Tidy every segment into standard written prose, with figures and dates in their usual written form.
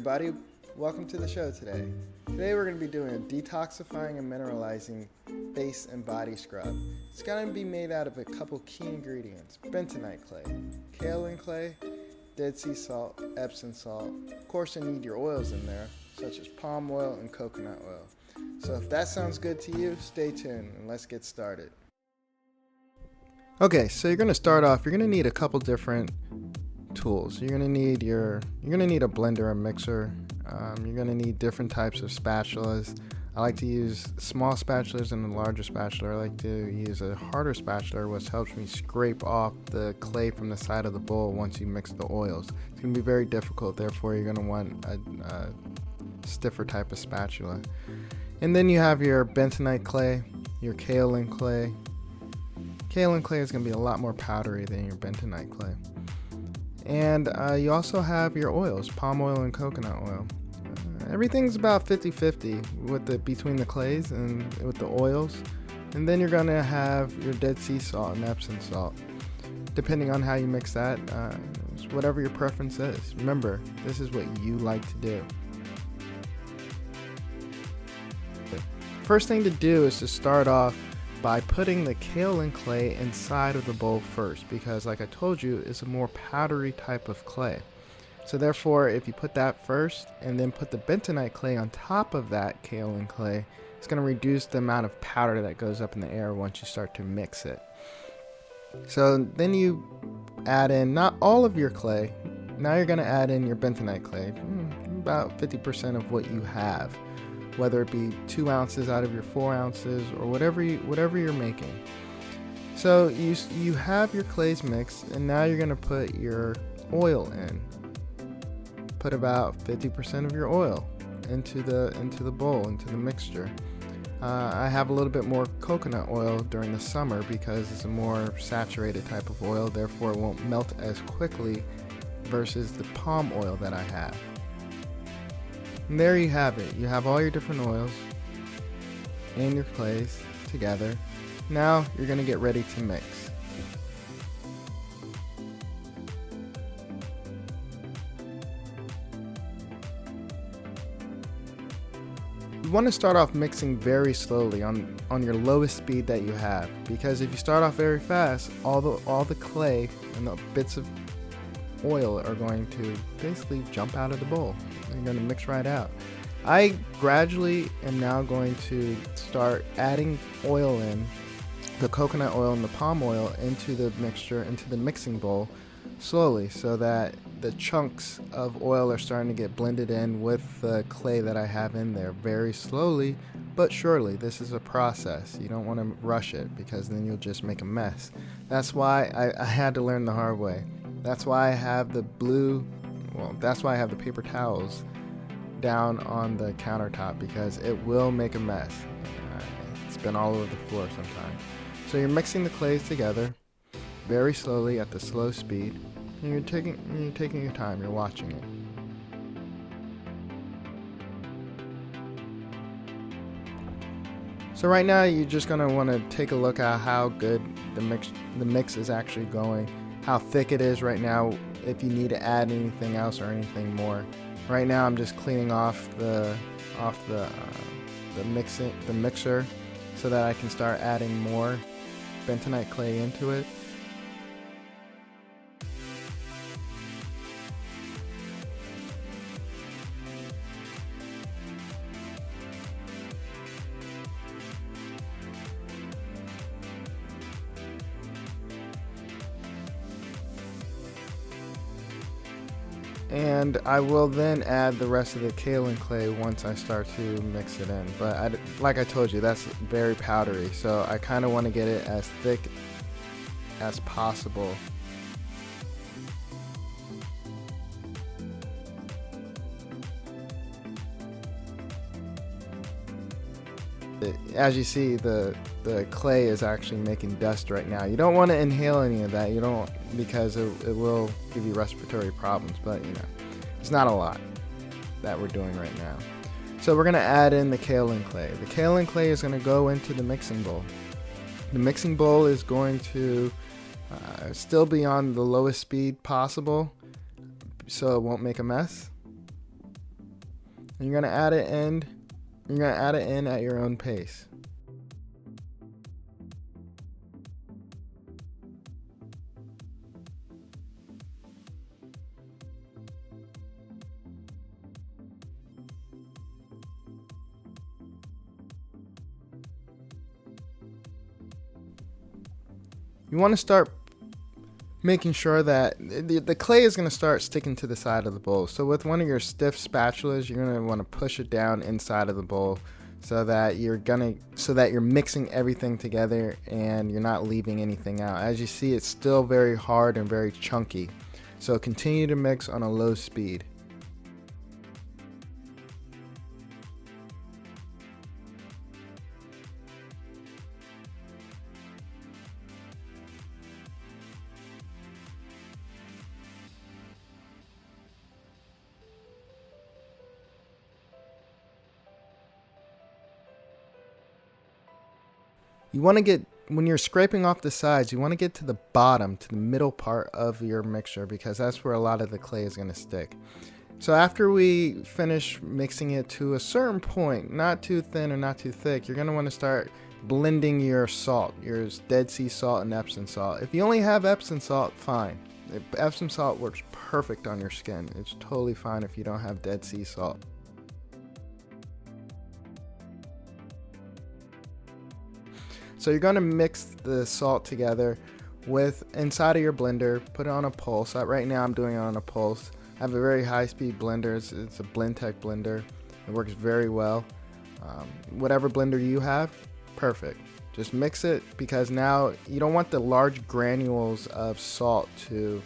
everybody, welcome to the show today. Today we're going to be doing a detoxifying and mineralizing face and body scrub. It's going to be made out of a couple key ingredients: bentonite clay, kaolin clay, Dead Sea salt, Epsom salt. Of course, you need your oils in there, such as palm oil and coconut oil. So if that sounds good to you, stay tuned and let's get started. Okay, so you're going to start off, you're going to need a couple different tools. You're going to need a blender, a mixer. You're going to need different types of spatulas. I like to use small spatulas and a larger spatula. I like to use a harder spatula, which helps me scrape off the clay from the side of the bowl once you mix the oils. It's going to be very difficult, therefore you're going to want a stiffer type of spatula. And then you have your bentonite clay, your kaolin clay. Kaolin clay is going to be a lot more powdery than your bentonite clay. And you also have your oils, palm oil and coconut oil. Everything's about 50-50 between the clays and with the oils. And then you're going to have your Dead Sea salt and Epsom salt. Depending on how you mix that, whatever your preference is. Remember, this is what you like to do. First thing to do is to start off by putting the kaolin clay inside of the bowl first, because like I told you, it's a more powdery type of clay. So therefore, if you put that first and then put the bentonite clay on top of that kaolin clay, it's going to reduce the amount of powder that goes up in the air once you start to mix it. So then you add in not all of your clay. Now you're going to add in your bentonite clay, about 50% of what you have, whether it be 2 ounces out of your 4 ounces or whatever you're making. So you have your clays mixed, and now you're going to put your oil in. Put about 50% of your oil into the bowl, into the mixture. I have a little bit more coconut oil during the summer because it's a more saturated type of oil, therefore it won't melt as quickly versus the palm oil that I have. And there you have it. You have all your different oils and your clays together. Now you're going to get ready to mix. You want to start off mixing very slowly on your lowest speed that you have, because if you start off very fast, all the clay and the bits of oil are going to basically jump out of the bowl. You're going to mix right out. I gradually am now going to start adding oil in, the coconut oil and the palm oil into the mixture, into the mixing bowl slowly, so that the chunks of oil are starting to get blended in with the clay that I have in there, very slowly but surely. This is a process. You don't want to rush it, because then you'll just make a mess. That's why I had to learn the hard way. That's why I have the paper towels down on the countertop, because it will make a mess. It's been all over the floor sometimes. So you're mixing the clays together very slowly at the slow speed, and you're taking your time, you're watching it. So right now you're just going to want to take a look at how good the mix is actually going, how thick it is right now, if you need to add anything else or anything more. Right now I'm just cleaning off the mixer so that I can start adding more bentonite clay into it. And I will then add the rest of the kaolin clay once I start to mix it in. But like I told you, that's very powdery, so I kind of want to get it as thick as possible. As you see, the clay is actually making dust right now. You don't want to inhale any of that. You don't, because it will give you respiratory problems. But it's not a lot that we're doing right now. So we're going to add in the kaolin clay. The kaolin clay is going to go into the mixing bowl. The mixing bowl is going to still be on the lowest speed possible, so it won't make a mess. And you're going to add it in. You're going to add it in at your own pace. You want to start making sure that the clay is going to start sticking to the side of the bowl. So with one of your stiff spatulas, you're going to want to push it down inside of the bowl so that you're mixing everything together and you're not leaving anything out. As you see, it's still very hard and very chunky. So continue to mix on a low speed. You want to get, when you're scraping off the sides, you want to get to the bottom, to the middle part of your mixture, because that's where a lot of the clay is going to stick. So after we finish mixing it to a certain point, not too thin or not too thick, you're going to want to start blending your salt, your Dead Sea salt and Epsom salt. If you only have Epsom salt, fine. Epsom salt works perfect on your skin. It's totally fine if you don't have Dead Sea salt. So you're going to mix the salt together with inside of your blender, put it on a pulse. Right now I'm doing it on a pulse. I have a very high speed blender. It's a Blendtec blender. It works very well. Whatever blender you have, perfect. Just mix it, because now you don't want the large granules of salt to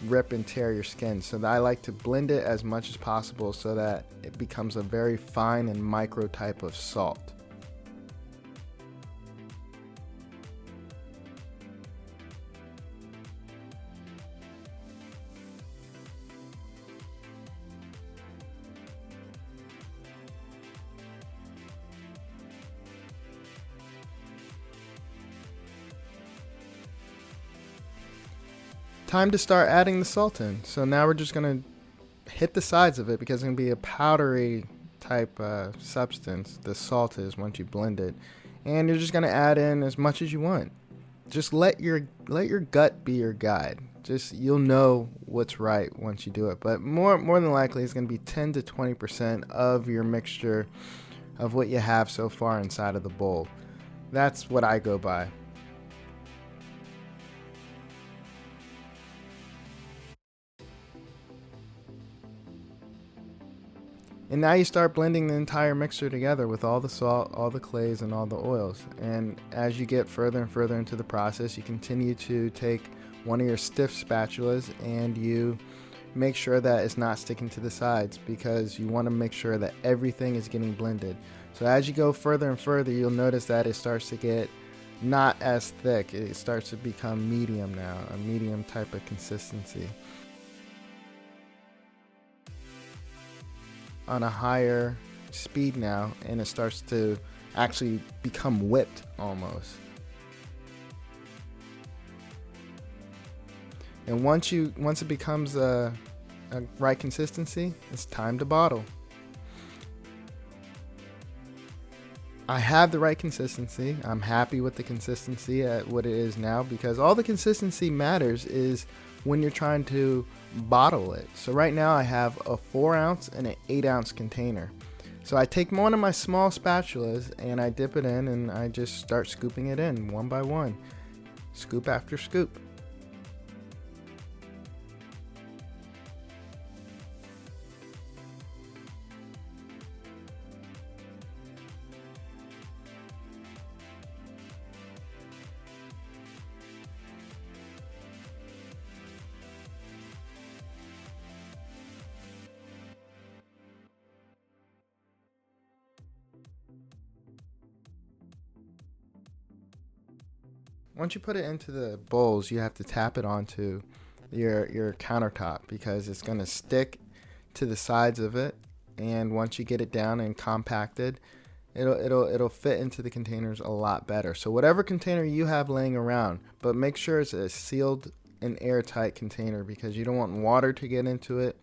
rip and tear your skin. So I like to blend it as much as possible so that it becomes a very fine and micro type of salt. Time to start adding the salt in. So now we're just going to hit the sides of it, because it's going to be a powdery type substance, the salt is, once you blend it. And you're just going to add in as much as you want. Just let your gut be your guide. Just, you'll know what's right once you do it. But more than likely, it's going to be 10 to 20% of your mixture of what you have so far inside of the bowl. That's what I go by. And now you start blending the entire mixture together with all the salt, all the clays, and all the oils. And as you get further and further into the process, you continue to take one of your stiff spatulas and you make sure that it's not sticking to the sides, because you want to make sure that everything is getting blended. So as you go further and further, you'll notice that it starts to get not as thick. It starts to become medium now, a medium type of consistency. On a higher speed now, and it starts to actually become whipped almost. And once it becomes a right consistency, it's time to bottle. I have the right consistency. I'm happy with the consistency at what it is now, because all the consistency matters is when you're trying to bottle it. So right now I have a 4-ounce and an 8-ounce container. So I take one of my small spatulas and I dip it in, and I just start scooping it in one by one, scoop after scoop. Once you put it into the bowls, you have to tap it onto your countertop, because it's going to stick to the sides of it. And once you get it down and compacted, it'll fit into the containers a lot better. So whatever container you have laying around, but make sure it's a sealed and airtight container, because you don't want water to get into it,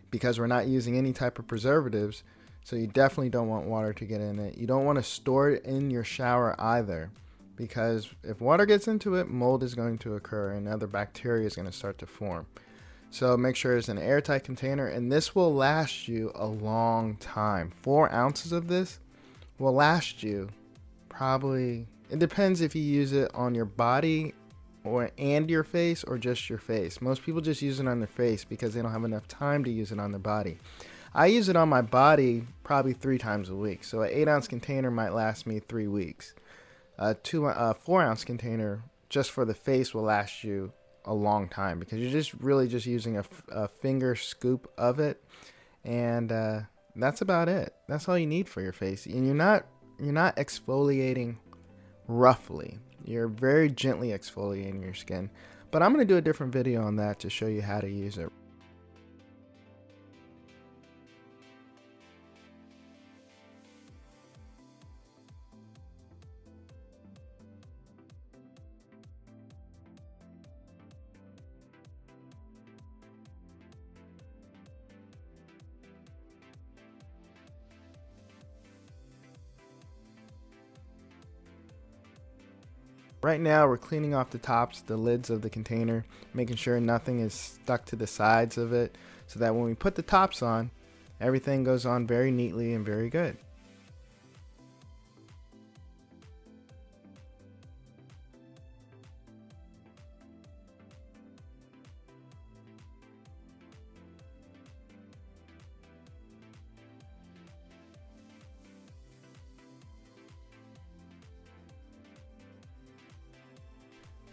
because we're not using any type of preservatives. So you definitely don't want water to get in it. You don't want to store it in your shower either, because if water gets into it, mold is going to occur and other bacteria is going to start to form. So make sure it's an airtight container, and this will last you a long time. 4 ounces of this will last you probably, it depends if you use it on your body and your face, or just your face. Most people just use it on their face because they don't have enough time to use it on their body. I use it on my body probably 3 times a week. So an 8-ounce container might last me 3 weeks. A 4-ounce container just for the face will last you a long time, because you're just really just using a finger scoop of it, and that's about it. That's all you need for your face. And you're not exfoliating roughly. You're very gently exfoliating your skin. But I'm going to do a different video on that to show you how to use it. Right now we're cleaning off the tops, the lids of the container, making sure nothing is stuck to the sides of it, so that when we put the tops on, everything goes on very neatly and very good.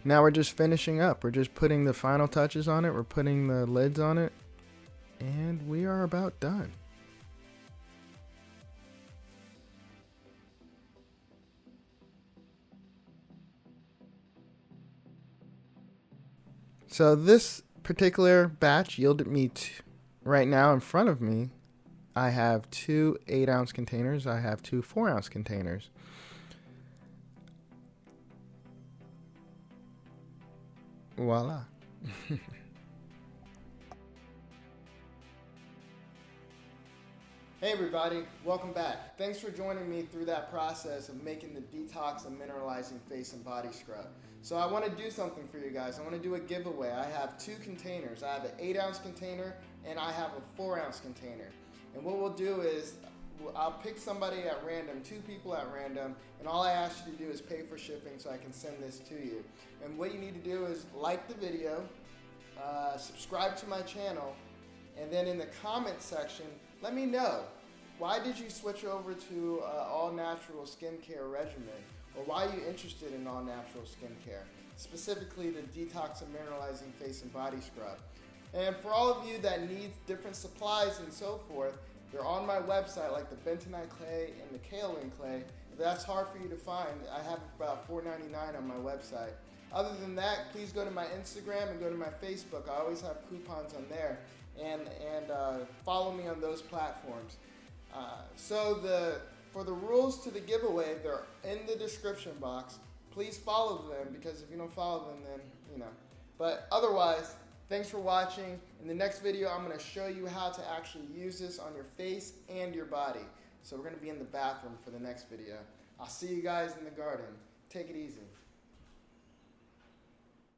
Now we're just finishing up. We're just putting the final touches on it. We're putting the lids on it, and we are about done. So this particular batch yielded me right now in front of me, I have 2 8-ounce containers. I have 2 4-ounce containers. Voila. Hey everybody, welcome back. Thanks for joining me through that process of making the Detox and Mineralizing Face and Body Scrub. So I want to do something for you guys. I want to do a giveaway. I have 2 containers. I have an 8-ounce container and I have a 4-ounce container. And what we'll do is I'll pick somebody at random, 2 people at random, and all I ask you to do is pay for shipping so I can send this to you. And what you need to do is like the video, subscribe to my channel, and then in the comment section, let me know, why did you switch over to all natural skincare regimen? Or why are you interested in all natural skincare? Specifically the Detox and Mineralizing Face and Body Scrub. And for all of you that need different supplies and so forth, they're on my website, like the Bentonite Clay and the kaolin clay. If that's hard for you to find, I have about $4.99 on my website. Other than that, please go to my Instagram and go to my Facebook. I always have coupons on there, and follow me on those platforms. For the rules to the giveaway, they're in the description box. Please follow them, because if you don't follow them, then you know. But otherwise, thanks for watching. In the next video, I'm going to show you how to actually use this on your face and your body. So we're going to be in the bathroom for the next video. I'll see you guys in the garden. Take it easy.